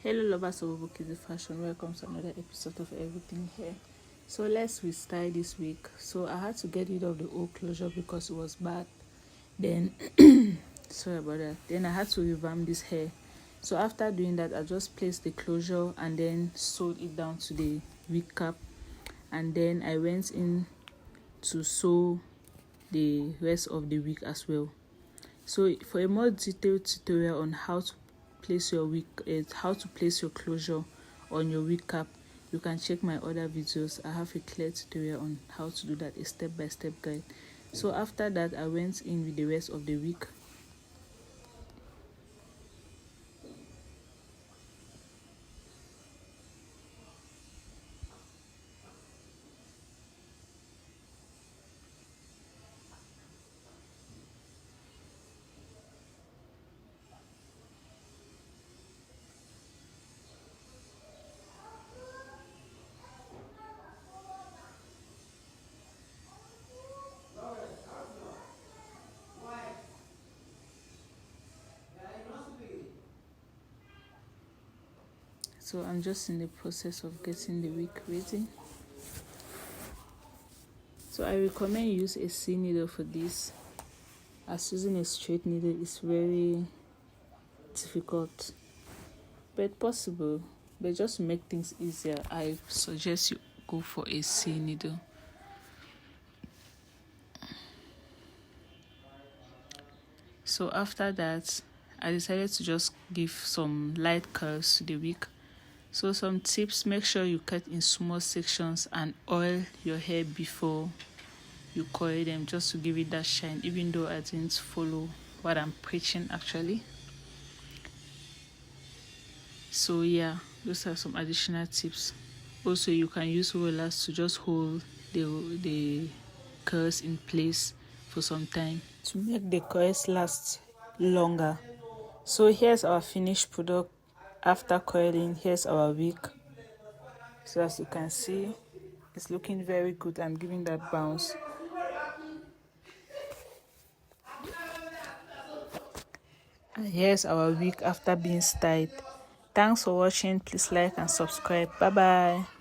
Hello lovers of Obukizi Fashion, welcome to another episode of Everything Here. So let's restyle this week. So I had to get rid of the old closure because it was bad. Then sorry about that. Then I had to revamp this hair. So after doing that, I just placed the closure and then sewed it down to the wig cap. And then I went in to sew the rest of the wig as well. So for a more detailed tutorial on how to place your wig, how to place your closure on your wig cap, you can check my other videos. I have a clear tutorial on how to do that, a step-by-step guide. So after that, I went in with the rest of the wig. So I'm just in the process of getting the wig ready. So I recommend use a C needle for this, as using a straight needle is very difficult, but possible. But just to make things easier, I suggest you go for a C needle. So after that, I decided to just give some light curls to the wig. So some tips: make sure you cut in small sections and oil your hair before you coil them, just to give it that shine, even though I didn't follow what I'm preaching actually. So yeah, those are some additional tips. Also, you can use rollers to just hold the curls in place for some time to make the curls last longer. So here's our finished product after coiling. Here's our wig. So as you can see, it's looking very good. I'm giving that bounce. And here's our wig after being styled. Thanks for watching. Please like and subscribe. Bye bye.